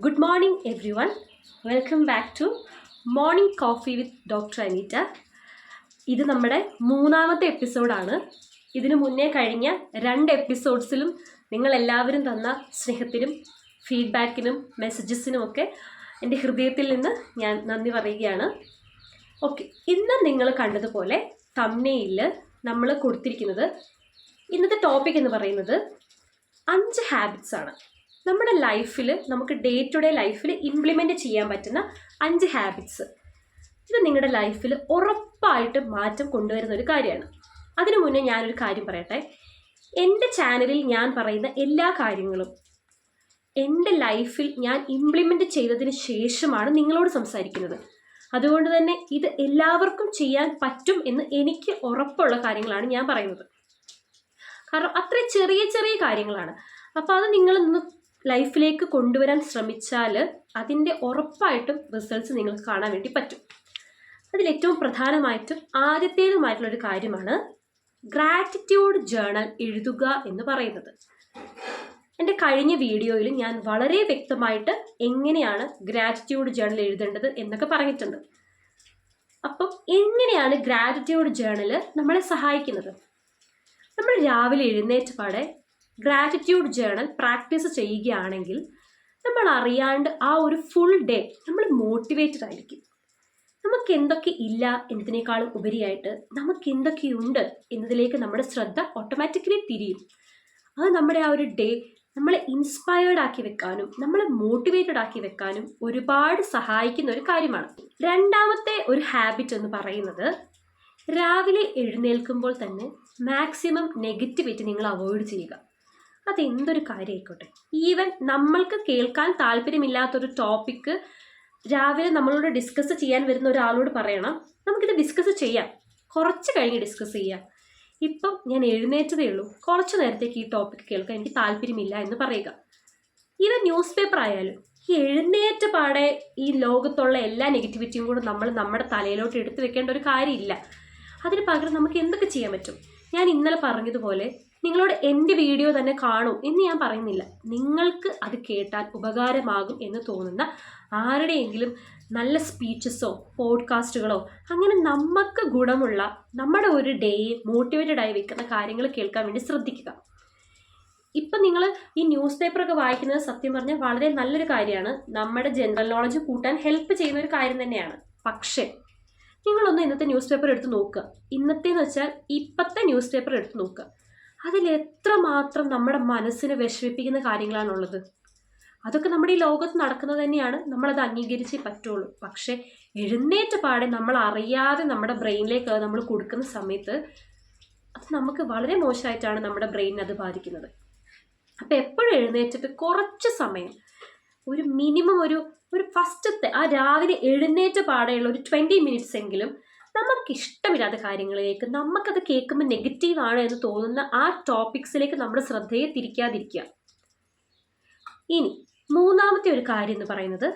Good morning, everyone. Welcome back to Morning Coffee with Dr. Anita. ഇത് നമ്മുടെ മൂന്നാമത്തെ എപ്പിസോഡാണ്. ഇതിനു മുന്നേ കഴിഞ്ഞ 2 എപ്പിസോഡ്സിലും നിങ്ങൾ എല്ലാവരും തന്ന സ്നേഹത്തിനും ഫീഡ്ബാക്കിനും മെസ്സേജസിനും ഒക്കെ എൻ്റെ ഹൃദയത്തിൽ നിന്ന് ഞാൻ നന്ദി പറയുകയാണ്. ഓക്കെ, ഇന്ന് നിങ്ങൾ കണ്ടതുപോലെ തംബ്നെയിലിൽ നമ്മൾ കൊടുത്തിരിക്കുന്നത് ഇന്നത്തെ ടോപ്പിക് എന്ന് പറയുന്നത് 5 ഹാബിറ്റ്സ് ആണ്. നമ്മുടെ ലൈഫിൽ നമുക്ക് ഡേ ടു ഡേ ലൈഫിൽ ഇംപ്ലിമെൻ്റ് ചെയ്യാൻ പറ്റുന്ന 5 ഹാബിറ്റ്സ്. ഇത് നിങ്ങളുടെ ലൈഫിൽ ഉറപ്പായിട്ട് മാറ്റം കൊണ്ടുവരുന്ന ഒരു കാര്യമാണ്. അതിനു മുന്നേ ഞാനൊരു കാര്യം പറയട്ടെ. എൻ്റെ ചാനലിൽ ഞാൻ പറയുന്ന എല്ലാ കാര്യങ്ങളും എൻ്റെ ലൈഫിൽ ഞാൻ ഇംപ്ലിമെൻ്റ് ചെയ്തതിന് ശേഷമാണ് നിങ്ങളോട് സംസാരിക്കുന്നത്. അതുകൊണ്ട് തന്നെ ഇത് എല്ലാവർക്കും ചെയ്യാൻ പറ്റും എന്ന് എനിക്ക് ഉറപ്പുള്ള കാര്യങ്ങളാണ് ഞാൻ പറയുന്നത്. കാരണം അത്ര ചെറിയ ചെറിയ കാര്യങ്ങളാണ്. അപ്പോൾ അത് നിങ്ങളൊന്ന് ലൈഫിലേക്ക് കൊണ്ടുവരാൻ ശ്രമിച്ചാൽ അതിൻ്റെ ഉറപ്പായിട്ടും റിസൾട്ട്സ് നിങ്ങൾക്ക് കാണാൻ വേണ്ടി പറ്റും. അതിലേറ്റവും പ്രധാനമായിട്ടും ആദ്യത്തേതുമായിട്ടുള്ളൊരു കാര്യമാണ് ഗ്രാറ്റിറ്റ്യൂഡ് ജേണൽ എഴുതുക എന്ന് പറയുന്നത്. എൻ്റെ കഴിഞ്ഞ വീഡിയോയിൽ ഞാൻ വളരെ വ്യക്തമായിട്ട് എങ്ങനെയാണ് ഗ്രാറ്റിറ്റ്യൂഡ് ജേണൽ എഴുതേണ്ടത് എന്നൊക്കെ പറഞ്ഞിട്ടുണ്ട്. അപ്പം എങ്ങനെയാണ് ഗ്രാറ്റിറ്റ്യൂഡ് ജേണൽ നമ്മളെ സഹായിക്കുന്നത്? നമ്മൾ രാവിലെ എഴുന്നേറ്റ പാടെ ഗ്രാറ്റിറ്റ്യൂഡ് ജേണൽ പ്രാക്ടീസ് ചെയ്യുകയാണെങ്കിൽ നമ്മൾ അറിയാണ്ട് ആ ഒരു ഫുൾ ഡേ നമ്മൾ മോട്ടിവേറ്റഡ് ആയിരിക്കും. നമുക്ക് എന്തൊക്കെ ഇല്ല എന്നതിനേക്കാളും ഉപരിയായിട്ട് നമുക്ക് എന്തൊക്കെയുണ്ട് എന്നതിലേക്ക് നമ്മുടെ ശ്രദ്ധ ഓട്ടോമാറ്റിക്കലി തിരിയും. അത് നമ്മുടെ ആ ഒരു ഡേ നമ്മളെ ഇൻസ്പയർഡ് ആക്കി വെക്കാനും നമ്മളെ മോട്ടിവേറ്റഡ് ആക്കി വെക്കാനും ഒരുപാട് സഹായിക്കുന്ന ഒരു കാര്യമാണ്. രണ്ടാമത്തെ ഒരു ഹാബിറ്റ് എന്ന് പറയുന്നത് രാവിലെ എഴുന്നേൽക്കുമ്പോൾ തന്നെ മാക്സിമം നെഗറ്റിവിറ്റി നിങ്ങൾ അവോയ്ഡ് ചെയ്യുക. അതെന്തൊരു കാര്യമായിക്കോട്ടെ, ഈവൻ നമ്മൾക്ക് കേൾക്കാൻ താല്പര്യമില്ലാത്തൊരു ടോപ്പിക്ക് രാവിലെ നമ്മളോട് ഡിസ്കസ് ചെയ്യാൻ വരുന്ന ഒരാളോട് പറയണം, നമുക്കിത് ഡിസ്കസ് ചെയ്യാം, കുറച്ച് കഴിഞ്ഞ് ഡിസ്കസ് ചെയ്യാം, ഇപ്പം ഞാൻ എഴുന്നേറ്റതേ ഉള്ളൂ, കുറച്ച് നേരത്തേക്ക് ഈ ടോപ്പിക്ക് കേൾക്കാൻ എനിക്ക് താല്പര്യമില്ല എന്ന് പറയുക. ഈവൻ ന്യൂസ് പേപ്പർ ആയാലും ഈ എഴുന്നേറ്റ പാടെ ഈ ലോകത്തുള്ള എല്ലാ നെഗറ്റിവിറ്റിയും കൂടെ നമ്മൾ നമ്മുടെ തലയിലോട്ട് എടുത്തു വെക്കേണ്ട ഒരു കാര്യമില്ല. അതിന് പകരം നമുക്ക് എന്തൊക്കെ ചെയ്യാൻ പറ്റും? ഞാൻ ഇന്നലെ പറഞ്ഞതുപോലെ നിങ്ങളോട് എൻ്റെ വീഡിയോ തന്നെ കാണൂ എന്ന് ഞാൻ പറയുന്നില്ല. നിങ്ങൾക്ക് അത് കേട്ടാൽ ഉപകാരമാകും എന്ന് തോന്നുന്ന ആരുടെയെങ്കിലും നല്ല സ്പീച്ചസോ പോഡ്കാസ്റ്റുകളോ അങ്ങനെ നമുക്ക് ഗുണമുള്ള നമ്മുടെ ഒരു ഡേയെ മോട്ടിവേറ്റഡ് ആയി വെക്കുന്ന കാര്യങ്ങൾ കേൾക്കാൻ വേണ്ടി ശ്രദ്ധിക്കുക. ഇപ്പം നിങ്ങൾ ഈ ന്യൂസ് പേപ്പറൊക്കെ വായിക്കുന്നത് സത്യം പറഞ്ഞാൽ വളരെ നല്ലൊരു കാര്യമാണ്. നമ്മുടെ ജനറൽ നോളജ് കൂട്ടാൻ ഹെൽപ്പ് ചെയ്യുന്ന ഒരു കാര്യം തന്നെയാണ്. പക്ഷേ നിങ്ങളൊന്ന് ഇന്നത്തെ ന്യൂസ് പേപ്പർ എടുത്ത് നോക്കുക. ഇന്നത്തേന്ന് വെച്ചാൽ ഇപ്പോഴത്തെ ന്യൂസ് പേപ്പർ എടുത്ത് നോക്കുക. അതിൽ എത്രമാത്രം നമ്മുടെ മനസ്സിനെ വിഷമിപ്പിക്കുന്ന കാര്യങ്ങളാണുള്ളത്. അതൊക്കെ നമ്മുടെ ഈ ലോകത്ത് നടക്കുന്നത് തന്നെയാണ്, നമ്മളത് അംഗീകരിച്ചേ പറ്റുള്ളൂ. പക്ഷേ എഴുന്നേറ്റ പാടെ നമ്മൾ അറിയാതെ നമ്മുടെ ബ്രെയിനിലേക്ക് നമ്മൾ കൊടുക്കുന്ന സമയത്ത് അത് നമുക്ക് വളരെ മോശമായിട്ടാണ് നമ്മുടെ ബ്രെയിനിനെ അത് ബാധിക്കുന്നത്. അപ്പോൾ എപ്പോഴും എഴുന്നേറ്റിട്ട് കുറച്ച് സമയം ഒരു മിനിമം ഒരു ഫസ്റ്റത്തെ ആ രാവിലെ എഴുന്നേറ്റ പാടെയുള്ള ഒരു 20 മിനിറ്റ്സ് എങ്കിലും നമുക്കിഷ്ടമില്ലാത്ത കാര്യങ്ങളിലേക്ക്, നമുക്കത് കേൾക്കുമ്പോൾ നെഗറ്റീവാണ് എന്ന് തോന്നുന്ന ആ ടോപ്പിക്സിലേക്ക് നമ്മുടെ ശ്രദ്ധയെ തിരിക്കാതിരിക്കുക. ഇനി മൂന്നാമത്തെ ഒരു കാര്യം എന്ന് പറയുന്നത്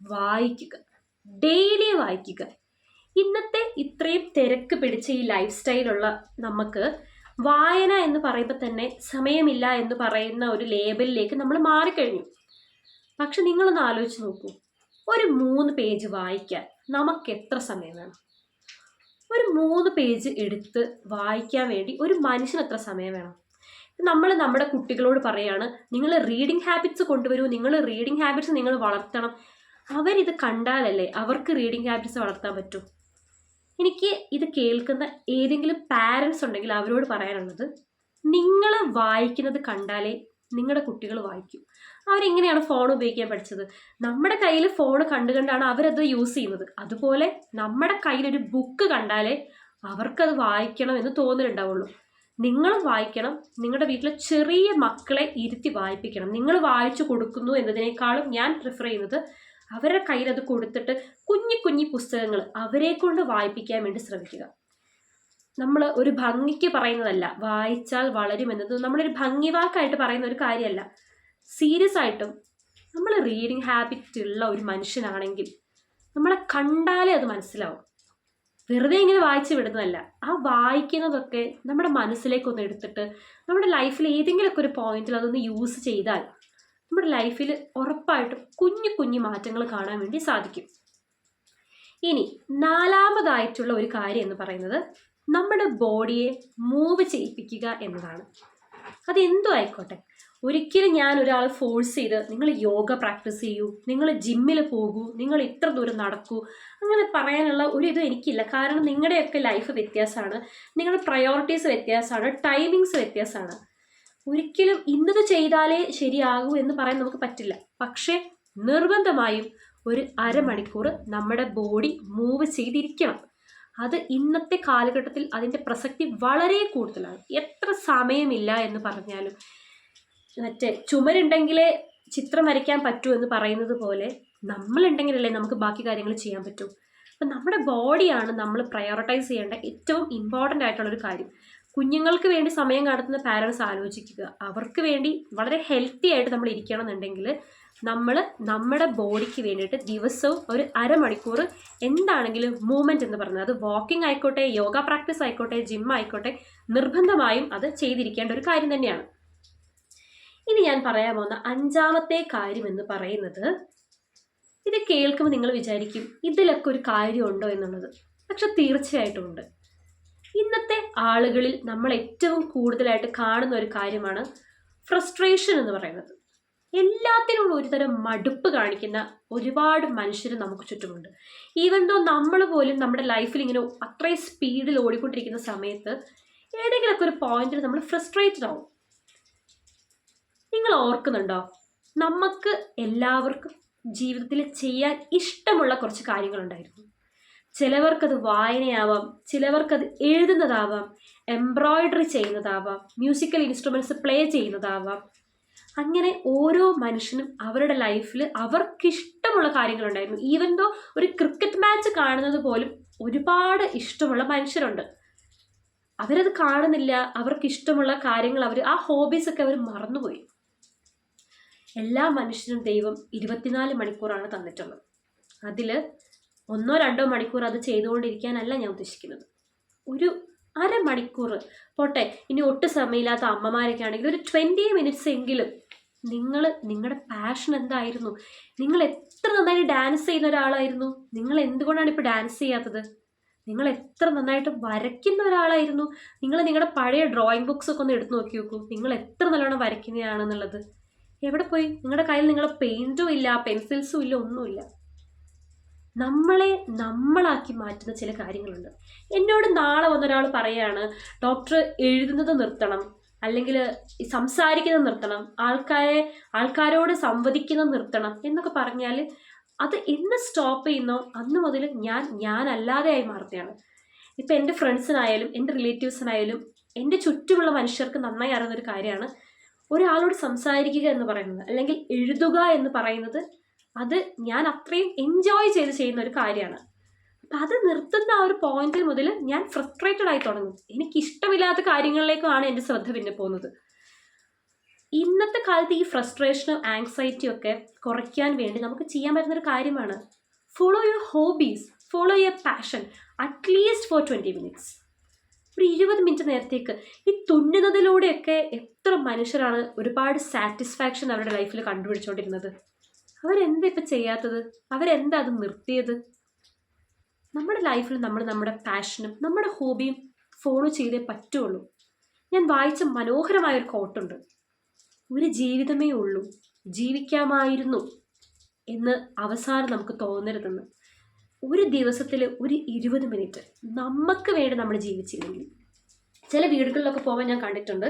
വായിക്കുക. ഡെയിലി വായിക്കുക. ഇന്നത്തെ ഇത്രയും തിരക്ക് പിടിച്ച ഈ ലൈഫ് സ്റ്റൈലുള്ള നമുക്ക് വായന എന്ന് പറയുമ്പോൾ തന്നെ സമയമില്ല എന്ന് പറയുന്ന ഒരു ലേബലിലേക്ക് നമ്മൾ മാറിക്കഴിഞ്ഞു. പക്ഷെ നിങ്ങളൊന്ന് ആലോചിച്ച് നോക്കൂ, ഒരു 3 പേജ് വായിക്കാൻ നമുക്ക് എത്ര സമയം വേണം? ഒരു 3 പേജ് എടുത്ത് വായിക്കാൻ വേണ്ടി ഒരു മനുഷ്യന് എത്ര സമയം വേണം? നമ്മൾ നമ്മുടെ കുട്ടികളോട് പറയാണ്, നിങ്ങൾ റീഡിങ് ഹാബിറ്റ്സ് കൊണ്ടുവരൂ, നിങ്ങൾ വളർത്തണം. അവരിത് കണ്ടാലല്ലേ അവർക്ക് റീഡിങ് ഹാബിറ്റ്സ് വളർത്താൻ പറ്റൂ. എനിക്ക് ഇത് കേൾക്കുന്ന ഏതെങ്കിലും പാരൻസ് ഉണ്ടെങ്കിൽ അവരോട് പറയാനുള്ളത്, നിങ്ങൾ വായിക്കുന്നത് കണ്ടാലേ നിങ്ങളുടെ കുട്ടികൾ വായിക്കും. അവരെങ്ങനെയാണ് ഫോൺ ഉപയോഗിക്കാൻ പഠിച്ചത്? നമ്മുടെ കയ്യിൽ ഫോൺ കണ്ടുകൊണ്ടാണ് അവരത് യൂസ് ചെയ്യുന്നത്. അതുപോലെ നമ്മുടെ കയ്യിലൊരു ബുക്ക് കണ്ടാലേ അവർക്കത് വായിക്കണം എന്ന് തോന്നലുണ്ടാവുള്ളൂ. നിങ്ങൾ വായിക്കണം. നിങ്ങളുടെ വീട്ടിലെ ചെറിയ മക്കളെ ഇരുത്തി വായിപ്പിക്കണം. നിങ്ങൾ വായിച്ചു കൊടുക്കുന്നു എന്നതിനേക്കാളും ഞാൻ പ്രിഫർ ചെയ്യുന്നത് അവരുടെ കയ്യിൽ അത് കൊടുത്തിട്ട് കുഞ്ഞു കുഞ്ഞു പുസ്തകങ്ങൾ അവരെ കൊണ്ട് വായിപ്പിക്കാൻ വേണ്ടി ശ്രമിക്കുക. നമ്മൾ ഒരു ഭംഗിക്ക് പറയുന്നതല്ല, വായിച്ചാൽ വളരുമെന്നത് നമ്മളൊരു ഭംഗി വാക്കായിട്ട് പറയുന്ന ഒരു കാര്യമല്ല. സീരിയസ് ആയിട്ടും നമ്മൾ റീഡിങ് ഹാബിറ്റ് ഉള്ള ഒരു മനുഷ്യനാണെങ്കിൽ നമ്മളെ കണ്ടാലേ അത് മനസ്സിലാവും. വെറുതെ ഇങ്ങനെ വായിച്ച് വിടുന്നതല്ല. ആ വായിക്കുന്നതൊക്കെ നമ്മുടെ മനസ്സിലേക്കൊന്ന് എടുത്തിട്ട് നമ്മുടെ ലൈഫിൽ ഏതെങ്കിലുമൊക്കെ ഒരു പോയിന്റിൽ അതൊന്ന് യൂസ് ചെയ്താൽ നമ്മുടെ ലൈഫിൽ ഉറപ്പായിട്ടും കുഞ്ഞു കുഞ്ഞു മാറ്റങ്ങൾ കാണാൻ വേണ്ടി സാധിക്കും. ഇനി നാലാമതായിട്ടുള്ള ഒരു കാര്യം എന്ന് പറയുന്നത് നമ്മുടെ ബോഡിയെ മൂവ് ചെയ്യിപ്പിക്കുക എന്നതാണ്. അതെന്തോ ആയിക്കോട്ടെ, ഒരിക്കലും ഞാൻ ഒരാൾ ഫോഴ്സ് ചെയ്ത് നിങ്ങൾ യോഗ പ്രാക്ടീസ് ചെയ്യൂ, നിങ്ങൾ ജിമ്മിൽ പോകൂ, നിങ്ങൾ ഇത്ര ദൂരം നടക്കൂ, അങ്ങനെ പറയാനുള്ള ഒരു ഇതും എനിക്കില്ല. കാരണം നിങ്ങളുടെയൊക്കെ ലൈഫ് വ്യത്യാസമാണ്, നിങ്ങളുടെ പ്രയോറിറ്റീസ് വ്യത്യാസമാണ്, ടൈമിങ്സ് വ്യത്യാസമാണ്. ഒരിക്കലും ഇന്നത് ചെയ്താലേ ശരിയാകൂ എന്ന് പറയാൻ നമുക്ക് പറ്റില്ല. പക്ഷേ നിർബന്ധമായും ഒരു അരമണിക്കൂർ നമ്മുടെ ബോഡി മൂവ് ചെയ്തിരിക്കണം. അത് ഇന്നത്തെ കാലഘട്ടത്തിൽ അതിൻ്റെ പ്രസക്തി വളരെ കൂടുതലാണ്. എത്ര സമയമില്ല എന്ന് പറഞ്ഞാലും മറ്റേ ചുമരുണ്ടെങ്കിലേ ചിത്രം വരയ്ക്കാൻ പറ്റൂ എന്ന് പറയുന്നത് പോലെ നമ്മളുണ്ടെങ്കിലല്ലേ നമുക്ക് ബാക്കി കാര്യങ്ങൾ ചെയ്യാൻ പറ്റൂ. അപ്പം നമ്മുടെ ബോഡിയാണ് നമ്മൾ പ്രയോറിറ്റൈസ് ചെയ്യേണ്ട ഏറ്റവും ഇമ്പോർട്ടൻ്റ് ആയിട്ടുള്ളൊരു കാര്യം. കുഞ്ഞുങ്ങൾക്ക് വേണ്ടി സമയം കണ്ടെത്തുന്ന പാരൻസ് ആലോചിക്കുക. അവർക്ക് വേണ്ടി വളരെ ഹെൽത്തി ആയിട്ട് നമ്മൾ ഇരിക്കണം എന്നുണ്ടെങ്കിൽ നമ്മൾ നമ്മുടെ ബോഡിക്ക് വേണ്ടിയിട്ട് ദിവസവും ഒരു അരമണിക്കൂർ എന്താണെങ്കിലും മൂവ്മെൻറ്റ് എന്ന് പറഞ്ഞാൽ അത് വാക്കിംഗ് ആയിക്കോട്ടെ, യോഗ പ്രാക്ടീസ് ആയിക്കോട്ടെ, ജിം ആയിക്കോട്ടെ, നിർബന്ധമായും അത് ചെയ്തിരിക്കേണ്ട ഒരു കാര്യം തന്നെയാണ്. ഇനി ഞാൻ പറയാൻ പോകുന്ന അഞ്ചാമത്തെ കാര്യം എന്ന് പറയുന്നത്, ഇത് കേൾക്കുമ്പോൾ നിങ്ങൾ വിചാരിക്കും ഇതിലൊക്കെ ഒരു കാര്യമുണ്ടോ എന്നുള്ളത്. പക്ഷെ തീർച്ചയായിട്ടും ഉണ്ട്. ഇന്നത്തെ ആളുകളിൽ നമ്മൾ ഏറ്റവും കൂടുതലായിട്ട് കാണുന്ന ഒരു കാര്യമാണ് ഫ്രസ്ട്രേഷൻ എന്ന് പറയുന്നത്. എല്ലാത്തിനും ഒരുതരം മടുപ്പ് കാണിക്കുന്ന ഒരുപാട് മനുഷ്യർ നമുക്ക് ചുറ്റുമുണ്ട്. ഈവൻ ദോ നമ്മൾ പോലും നമ്മുടെ ലൈഫിൽ ഇങ്ങനെ അത്രയും സ്പീഡിൽ ഓടിക്കൊണ്ടിരിക്കുന്ന സമയത്ത് ഏതെങ്കിലുമൊക്കെ ഒരു പോയിന്റിൽ നമ്മൾ ഫ്രസ്ട്രേറ്റഡ് ആവും. നിങ്ങൾ ഓർക്കുന്നുണ്ടോ, നമുക്ക് എല്ലാവർക്കും ജീവിതത്തിൽ ചെയ്യാൻ ഇഷ്ടമുള്ള കുറച്ച് കാര്യങ്ങളുണ്ടായിരുന്നു. ചിലവർക്കത് വായനയാവാം, ചിലവർക്കത് എഴുതുന്നതാവാം, എംബ്രോയിഡറി ചെയ്യുന്നതാവാം, മ്യൂസിക്കൽ ഇൻസ്ട്രുമെൻറ്റ്സ് പ്ലേ ചെയ്യുന്നതാവാം. അങ്ങനെ ഓരോ മനുഷ്യനും അവരുടെ ലൈഫിൽ അവർക്കിഷ്ടമുള്ള കാര്യങ്ങളുണ്ടായിരുന്നു. ഈവൻ ദോ ഒരു ക്രിക്കറ്റ് മാച്ച് കാണുന്നത് പോലും ഒരുപാട് ഇഷ്ടമുള്ള മനുഷ്യരുണ്ട്. അവരത് കാണുന്നില്ല, അവർക്കിഷ്ടമുള്ള കാര്യങ്ങൾ ആ ഹോബീസൊക്കെ അവർ മറന്നുപോയി. എല്ലാ മനുഷ്യനും ദൈവം 24 മണിക്കൂറാണ് തന്നിട്ടുള്ളത്. അതിൽ 1-2 മണിക്കൂർ അത് ചെയ്തുകൊണ്ടിരിക്കാനല്ല ഞാൻ ഉദ്ദേശിക്കുന്നത്. ഒരു അരമണിക്കൂർ പോട്ടെ, ഇനി ഒട്ടും സമയമില്ലാത്ത അമ്മമാരൊക്കെ ആണെങ്കിൽ ഒരു 20 മിനിറ്റ്സ് എങ്കിലും നിങ്ങളുടെ പാഷൻ എന്തായിരുന്നു, നിങ്ങൾ എത്ര നന്നായിട്ട് ഡാൻസ് ചെയ്യുന്ന ഒരാളായിരുന്നു, നിങ്ങൾ എന്തുകൊണ്ടാണ് ഇപ്പോൾ ഡാൻസ് ചെയ്യാത്തത്, നിങ്ങൾ എത്ര നന്നായിട്ട് വരയ്ക്കുന്ന ഒരാളായിരുന്നു, നിങ്ങൾ നിങ്ങളുടെ പഴയ ഡ്രോയിങ് ബുക്സ് ഒക്കെ ഒന്ന് എടുത്ത് നോക്കി നോക്കൂ, നിങ്ങൾ എത്ര നല്ലോണം വരയ്ക്കുന്നതാണെന്നുള്ളത്. എവിടെ പോയി? നിങ്ങളുടെ കയ്യിൽ നിങ്ങളുടെ പെയിൻറ്റും ഇല്ല, പെൻസിൽസും ഇല്ല, ഒന്നുമില്ല. നമ്മളാക്കി മാറ്റുന്ന ചില കാര്യങ്ങളുണ്ട്. എന്നോട് നാളെ വന്നൊരാൾ പറയാണ്, ഡോക്ടർ എഴുതുന്നത് നിർത്തണം, അല്ലെങ്കിൽ സംസാരിക്കുന്നത് നിർത്തണം, ആൾക്കാരോട് സംവദിക്കുന്നത് നിർത്തണം എന്നൊക്കെ പറഞ്ഞാൽ അത് എന്ന് സ്റ്റോപ്പ് ചെയ്യുന്നോ അന്ന് മുതൽ ഞാനല്ലാതെയായി മാറുകയാണ്. ഇപ്പം എൻ്റെ ഫ്രണ്ട്സിനായാലും എൻ്റെ റിലേറ്റീവ്സിനായാലും എൻ്റെ ചുറ്റുമുള്ള മനുഷ്യർക്ക് നന്നായി അറിയുന്നൊരു കാര്യമാണ് ഒരാളോട് സംസാരിക്കുക എന്ന് പറയുന്നത്, അല്ലെങ്കിൽ എഴുതുക എന്ന് പറയുന്നത്. അത് ഞാൻ അത്രയും എൻജോയ് ചെയ്ത് ചെയ്യുന്ന ഒരു കാര്യമാണ്. അപ്പം അത് നിർത്തുന്ന ആ ഒരു പോയിന്റിൽ മുതൽ ഞാൻ ഫ്രസ്ട്രേറ്റഡ് ആയി തുടങ്ങും. എനിക്കിഷ്ടമില്ലാത്ത കാര്യങ്ങളിലേക്കാണ് എൻ്റെ ശ്രദ്ധ പിന്നെ പോകുന്നത്. ഇന്നത്തെ കാലത്ത് ഈ ഫ്രസ്ട്രേഷനും ആങ്സൈറ്റിയും ഒക്കെ കുറയ്ക്കാൻ വേണ്ടി നമുക്ക് ചെയ്യാൻ പറ്റുന്നൊരു കാര്യമാണ് follow your hobbies, follow your passion, at least for 20 minutes. ഒരു 20 മിനിറ്റ് നേരത്തേക്ക് ഈ തുന്നുന്നതിലൂടെയൊക്കെ എത്ര മനുഷ്യരാണ് ഒരുപാട് സാറ്റിസ്ഫാക്ഷൻ അവരുടെ ലൈഫിൽ കണ്ടുപിടിച്ചുകൊണ്ടിരുന്നത്. അവരെന്താ ഇപ്പം ചെയ്യാത്തത്? അവരെന്താ അത് നിർത്തിയത്? നമ്മുടെ ലൈഫിൽ നമ്മൾ നമ്മുടെ പാഷനും നമ്മുടെ ഹോബിയും ഫോളോ ചെയ്തേ പറ്റുള്ളൂ. ഞാൻ വായിച്ച മനോഹരമായൊരു കോട്ടുണ്ട്, ഒരു ജീവിതമേ ഉള്ളൂ, ജീവിക്കാമായിരുന്നു എന്ന് അവസാനം നമുക്ക് തോന്നരുതെന്ന്. ഒരു ദിവസത്തിൽ ഒരു 20 മിനിറ്റ് നമുക്ക് വേണ്ടി നമ്മൾ ജീവിച്ചില്ലെങ്കിൽ. ചില വീടുകളിലൊക്കെ പോകുമ്പോൾ ഞാൻ കണ്ടിട്ടുണ്ട്,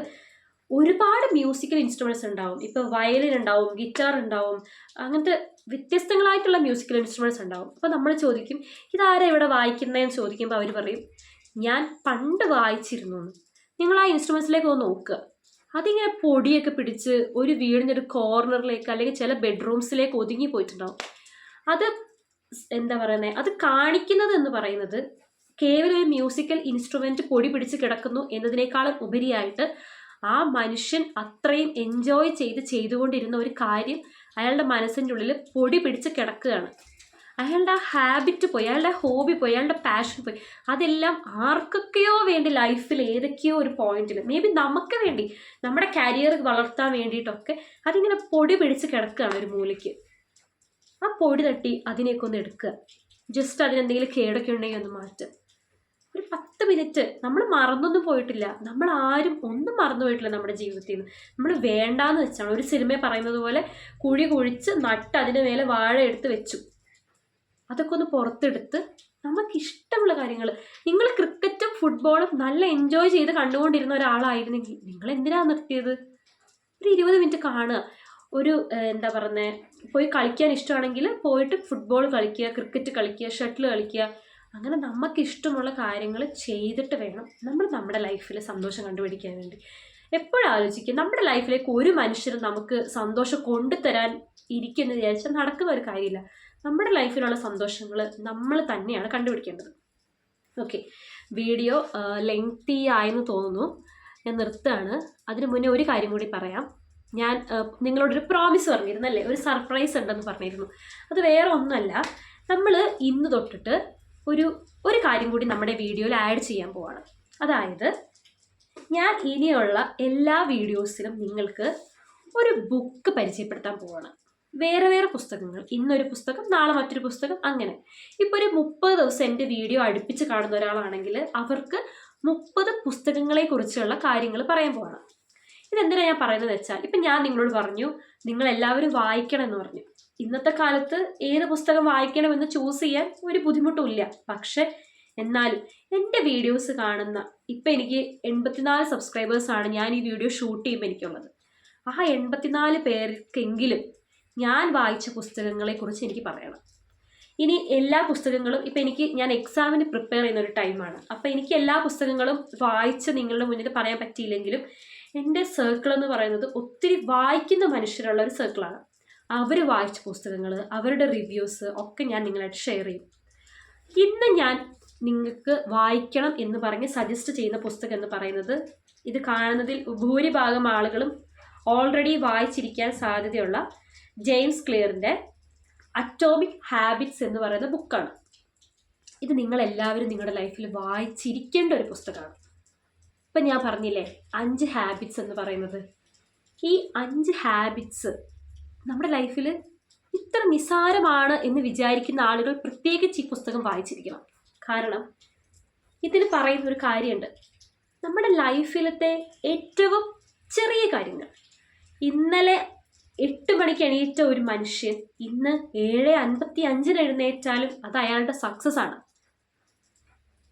ഒരുപാട് മ്യൂസിക്കൽ ഇൻസ്ട്രുമെൻറ്റ്സ് ഉണ്ടാവും. ഇപ്പോൾ വയലിൻ ഉണ്ടാവും, ഗിറ്റാർ ഉണ്ടാവും, അങ്ങനത്തെ വ്യത്യസ്തങ്ങളായിട്ടുള്ള മ്യൂസിക്കൽ ഇൻസ്ട്രുമെൻറ്റ്സ് ഉണ്ടാവും. അപ്പോൾ നമ്മൾ ചോദിക്കും, ഇതാരാ ഇവിടെ വായിക്കുന്നതെന്ന് ചോദിക്കുമ്പോൾ അവർ പറയും, ഞാൻ പണ്ട് വായിച്ചിരുന്നു എന്ന്. നിങ്ങൾ ആ ഇൻസ്ട്രുമെൻറ്റ്സിലേക്ക് ഒന്ന് നോക്കുക. അതിങ്ങനെ പൊടിയൊക്കെ പിടിച്ച് ഒരു വീടിൻ്റെ ഒരു കോർണറിലേക്ക് അല്ലെങ്കിൽ ചില ബെഡ്റൂംസിലേക്ക് ഒതുങ്ങി പോയിട്ടുണ്ടാവും. അത് എന്താ പറയുന്നത്, അത് കാണിക്കുന്നത് എന്ന് പറയുന്നത് കേവലം ഒരു മ്യൂസിക്കൽ ഇൻസ്ട്രുമെൻറ്റ് പൊടി പിടിച്ച് കിടക്കുന്നു എന്നതിനേക്കാളും ഉപരിയായിട്ട് ആ മനുഷ്യൻ അത്രയും എൻജോയ് ചെയ്തുകൊണ്ടിരുന്ന ഒരു കാര്യം അയാളുടെ മനസ്സിൻ്റെ ഉള്ളിൽ പൊടി പിടിച്ച് കിടക്കുകയാണ്. അയാളുടെ ആ ഹാബിറ്റ് പോയി, അയാളുടെ ഹോബി പോയി, അയാളുടെ പാഷൻ പോയി. അതെല്ലാം ആർക്കൊക്കെയോ വേണ്ടി ലൈഫിൽ ഏതൊക്കെയോ ഒരു പോയിന്റിൽ മേ ബി നമുക്ക് വേണ്ടി നമ്മുടെ കരിയർ വളർത്താൻ വേണ്ടിയിട്ടൊക്കെ അതിങ്ങനെ പൊടി പിടിച്ച് കിടക്കുകയാണ് ഒരു മൂലയ്ക്ക്. ആ പൊടി തട്ടി അതിനെയൊക്കെ ഒന്ന് എടുക്കുക, ജസ്റ്റ് അതിനെന്തെങ്കിലും കേടൊക്കെ ഉണ്ടെങ്കിൽ ഒന്ന് മാറ്റുക. ഒരു 10 മിനിറ്റ് നമ്മൾ മറന്നൊന്നും പോയിട്ടില്ല, നമ്മൾ ആരും ഒന്നും മറന്നു പോയിട്ടില്ല നമ്മുടെ ജീവിതത്തിൽ നിന്ന്. നമ്മൾ വേണ്ടാന്ന് വെച്ചാണ്, ഒരു സിനിമ പറയുന്നത് പോലെ കുഴി കുഴിച്ച് നട്ട് അതിന് മേലെ വാഴ എടുത്ത് വെച്ചു. അതൊക്കെ ഒന്ന് പുറത്തെടുത്ത് നമുക്കിഷ്ടമുള്ള കാര്യങ്ങൾ, നിങ്ങൾ ക്രിക്കറ്റും ഫുട്ബോളും നല്ല എൻജോയ് ചെയ്ത് കണ്ടുകൊണ്ടിരുന്ന ഒരാളായിരുന്നെങ്കിൽ നിങ്ങൾ എന്തിനാണ് നിർത്തിയത്? ഒരു 20 മിനിറ്റ് കാണുക. ഒരു എന്താ പറയുന്നത്, പോയി കളിക്കാൻ ഇഷ്ടമാണെങ്കിൽ പോയിട്ട് ഫുട്ബോൾ കളിക്കുക, ക്രിക്കറ്റ് കളിക്കുക, ഷട്ടിൽ കളിക്കുക. അങ്ങനെ നമുക്ക് ഇഷ്ടമുള്ള കാര്യങ്ങൾ ചെയ്തിട്ട് വേണം നമ്മൾ നമ്മുടെ ലൈഫിൽ സന്തോഷം കണ്ടുപിടിക്കാൻ വേണ്ടി. എപ്പോഴും ആലോചിക്കുക, നമ്മുടെ ലൈഫിലേക്ക് ഒരു മനുഷ്യരും നമുക്ക് സന്തോഷം കൊണ്ടുതരാൻ ഇരിക്കുമെന്ന് വിചാരിച്ചാൽ നടക്കുന്ന ഒരു കാര്യമില്ല. നമ്മുടെ ലൈഫിലുള്ള സന്തോഷങ്ങൾ നമ്മൾ തന്നെയാണ് കണ്ടുപിടിക്കേണ്ടത്. ഓക്കെ, വീഡിയോ ലെങ്തി ആയെന്ന് തോന്നുന്നു, ഞാൻ നിർത്തുകയാണ്. അതിന് മുന്നേ ഒരു കാര്യം കൂടി പറയാം. ഞാൻ നിങ്ങളോടൊരു പ്രോമിസ് പറഞ്ഞിരുന്നല്ലേ, ഒരു സർപ്രൈസ് ഉണ്ടെന്ന് പറഞ്ഞിരുന്നു. അത് വേറെ ഒന്നുമല്ല, നമ്മൾ ഇന്ന് തൊട്ടിട്ട് ഒരു കാര്യം കൂടി നമ്മുടെ വീഡിയോയിൽ ആഡ് ചെയ്യാൻ പോവാണ്. അതായത് ഞാൻ ഇനിയുള്ള എല്ലാ വീഡിയോസിലും നിങ്ങൾക്ക് ഒരു ബുക്ക് പരിചയപ്പെടുത്താൻ പോവാണ്. വേറെ വേറെ പുസ്തകങ്ങൾ, ഇന്നൊരു പുസ്തകം നാളെ മറ്റൊരു പുസ്തകം, അങ്ങനെ. ഇപ്പോൾ ഒരു 30 ദിവസം എൻ്റെ വീഡിയോ അടുപ്പിച്ച് കാണുന്ന ഒരാളാണെങ്കിൽ അവർക്ക് 30 പുസ്തകങ്ങളെ കുറിച്ചുള്ള കാര്യങ്ങൾ പറയാൻ പോവാണ്. ഇതെന്തിനാണ് ഞാൻ പറയുന്നത് വെച്ചാൽ, ഇപ്പം ഞാൻ നിങ്ങളോട് പറഞ്ഞു നിങ്ങളെല്ലാവരും വായിക്കണം എന്ന് പറഞ്ഞു. ഇന്നത്തെ കാലത്ത് ഏത് പുസ്തകം വായിക്കണമെന്ന് ചൂസ് ചെയ്യാൻ ഒരു ബുദ്ധിമുട്ടും ഇല്ല. പക്ഷെ എന്നാലും എൻ്റെ വീഡിയോസ് കാണുന്ന, ഇപ്പം എനിക്ക് 84 സബ്സ്ക്രൈബേഴ്സാണ് ഞാൻ ഈ വീഡിയോ ഷൂട്ട് ചെയ്യുമ്പോൾ എനിക്കുള്ളത്. ആ 84 പേർക്കെങ്കിലും ഞാൻ വായിച്ച പുസ്തകങ്ങളെക്കുറിച്ച് എനിക്ക് പറയണം. ഇനി എല്ലാ പുസ്തകങ്ങളും ഇപ്പം ഞാൻ എക്സാമിന് പ്രിപ്പയർ ചെയ്യുന്ന ഒരു ടൈമാണ്. അപ്പം എനിക്ക് എല്ലാ പുസ്തകങ്ങളും വായിച്ച് നിങ്ങളുടെ മുന്നിൽ പറയാൻ പറ്റിയില്ലെങ്കിലും എൻ്റെ സർക്കിൾ എന്ന് പറയുന്നത് ഒത്തിരി വായിക്കുന്ന മനുഷ്യരുള്ള ഒരു സർക്കിളാണ്. അവർ വായിച്ച പുസ്തകങ്ങൾ, അവരുടെ റിവ്യൂസ് ഒക്കെ ഞാൻ നിങ്ങളായിട്ട് ഷെയർ ചെയ്യും. ഇന്ന് ഞാൻ നിങ്ങൾക്ക് വായിക്കണം എന്ന് പറഞ്ഞ് സജസ്റ്റ് ചെയ്യുന്ന പുസ്തകം എന്ന് പറയുന്നത്, ഇത് കാണുന്നതിൽ ഭൂരിഭാഗം ആളുകളും ഓൾറെഡി വായിച്ചിരിക്കാൻ സാധ്യതയുള്ള ജെയിംസ് ക്ലിയറിൻ്റെ അറ്റോമിക് ഹാബിറ്റ്സ് എന്ന് പറയുന്ന ബുക്കാണ്. ഇത് നിങ്ങളെല്ലാവരും നിങ്ങളുടെ ലൈഫിൽ വായിച്ചിരിക്കേണ്ട ഒരു പുസ്തകമാണ്. ഇപ്പം ഞാൻ പറഞ്ഞില്ലേ 5 ഹാബിറ്റ്സ് എന്ന് പറയുന്നത്, ഈ 5 ഹാബിറ്റ്സ് നമ്മുടെ ലൈഫിൽ ഇത്ര നിസ്സാരമാണ് എന്ന് വിചാരിക്കുന്ന ആളുകൾ പ്രത്യേകിച്ച് ഈ പുസ്തകം വായിച്ചിരിക്കണം. കാരണം ഇതിൽ പറയുന്ന ഒരു കാര്യമുണ്ട്, നമ്മുടെ ലൈഫിലത്തെ ഏറ്റവും ചെറിയ കാര്യങ്ങൾ. ഇന്നലെ 8 മണിക്ക് എണീറ്റ ഒരു മനുഷ്യൻ ഇന്ന് 7:55 എഴുന്നേറ്റാലും അത് അയാളുടെ സക്സസ് ആണ്.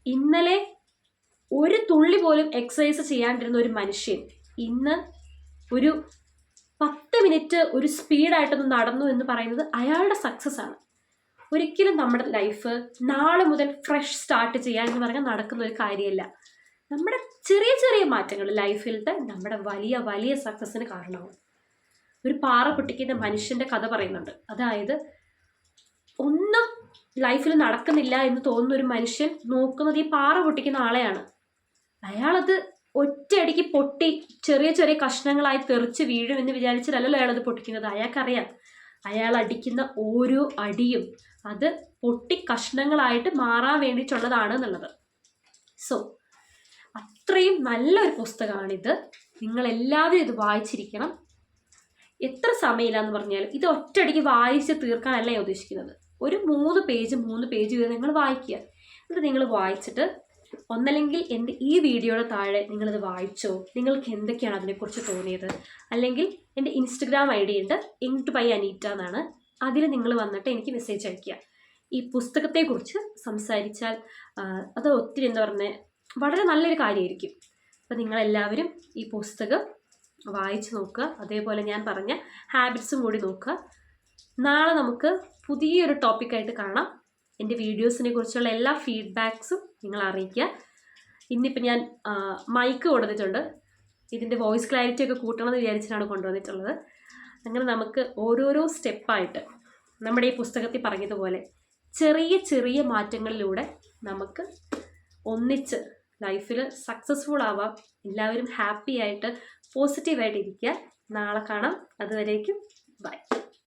ഇന്നലെ ഒരു തുള്ളി പോലും എക്സസൈസ് ചെയ്യാണ്ടിരുന്ന ഒരു മനുഷ്യൻ ഇന്ന് ഒരു 10 മിനിറ്റ് ഒരു സ്പീഡായിട്ടൊന്ന് നടന്നു എന്ന് പറയുന്നത് അയാളുടെ സക്സസ് ആണ്. ഒരിക്കലും നമ്മുടെ ലൈഫ് നാളെ മുതൽ ഫ്രഷ് സ്റ്റാർട്ട് ചെയ്യുക എന്ന് പറഞ്ഞാൽ നടക്കുന്ന ഒരു കാര്യമല്ല. നമ്മുടെ ചെറിയ ചെറിയ മാറ്റങ്ങൾ ലൈഫിലത്തെ നമ്മുടെ വലിയ വലിയ സക്സസ്സിന് കാരണമാവും. ഒരു പാറ പൊട്ടിക്കുന്ന മനുഷ്യൻ്റെ കഥ പറയുന്നുണ്ട്. അതായത് ഒന്നും ലൈഫിൽ നടക്കുന്നില്ല എന്ന് തോന്നുന്ന ഒരു മനുഷ്യൻ നോക്കുന്നത് ഈ പാറ പൊട്ടിക്കുന്ന ആളെയാണ്. അയാളത് ഒറ്റയടിക്ക് പൊട്ടി ചെറിയ ചെറിയ കഷ്ണങ്ങളായി തെറിച്ച് വീഴുമെന്ന് വിചാരിച്ചിട്ടല്ലല്ലോ അയാളത് പൊട്ടിക്കുന്നത്. അയാൾക്കറിയാം അയാൾ അടിക്കുന്ന ഓരോ അടിയും അത് പൊട്ടി കഷ്ണങ്ങളായിട്ട് മാറാൻ വേണ്ടിയിട്ടുള്ളതാണ് എന്നുള്ളത്. സോ അത്രയും നല്ലൊരു പുസ്തകമാണിത്. നിങ്ങളെല്ലാവരും ഇത് വായിച്ചിരിക്കണം. എത്ര സമയമില്ലാന്ന് പറഞ്ഞാലും ഇത് ഒറ്റയടിക്ക് വായിച്ച് തീർക്കാനല്ല ഞാൻ ഉദ്ദേശിക്കുന്നത്. ഒരു 3 പേജ് വരെ നിങ്ങൾ വായിക്കുക. ഇത് നിങ്ങൾ വായിച്ചിട്ട് ഒന്നല്ലെങ്കിൽ എൻ്റെ ഈ വീഡിയോയുടെ താഴെ നിങ്ങളിത് വായിച്ചോ, നിങ്ങൾക്ക് എന്തൊക്കെയാണ് അതിനെക്കുറിച്ച് തോന്നിയത്, അല്ലെങ്കിൽ എൻ്റെ ഇൻസ്റ്റഗ്രാം ID ഉണ്ട് inked_by_anita എന്നാണ്. അതിൽ നിങ്ങൾ വന്നിട്ട് എനിക്ക് മെസ്സേജ് അയയ്ക്കുക. ഈ പുസ്തകത്തെക്കുറിച്ച് സംസാരിച്ചാൽ അത് ഒത്തിരി എന്താ പറയുന്നത്, വളരെ നല്ലൊരു കാര്യമായിരിക്കും. അപ്പോൾ നിങ്ങളെല്ലാവരും ഈ പുസ്തകം വായിച്ച് നോക്കുക. അതേപോലെ ഞാൻ പറഞ്ഞ ഹാബിറ്റ്സും കൂടി നോക്കുക. നാളെ നമുക്ക് പുതിയൊരു ടോപ്പിക്കായിട്ട് കാണാം. എൻ്റെ വീഡിയോസിനെ കുറിച്ചുള്ള എല്ലാ ഫീഡ്ബാക്സും നിങ്ങൾ അറിയിക്കുക. ഇന്നിപ്പോൾ ഞാൻ മൈക്ക് കൊണ്ടുവന്നിട്ടുണ്ട്. ഇതിൻ്റെ വോയിസ് ക്ലാരിറ്റി ഒക്കെ കൂട്ടണമെന്ന് വിചാരിച്ചിട്ടാണ് കൊണ്ടുവന്നിട്ടുള്ളത്. അങ്ങനെ നമുക്ക് ഓരോരോ സ്റ്റെപ്പായിട്ട് നമ്മുടെ ഈ പുസ്തകത്തിൽ പറഞ്ഞതുപോലെ ചെറിയ ചെറിയ മാറ്റങ്ങളിലൂടെ നമുക്ക് ഒന്നിച്ച് ലൈഫിൽ സക്സസ്ഫുൾ ആവാം. എല്ലാവരും ഹാപ്പി ആയിട്ട് പോസിറ്റീവായിട്ട് ഇരിക്കുക. നാളെ കാണാം. അതുവരേക്കും ബൈ.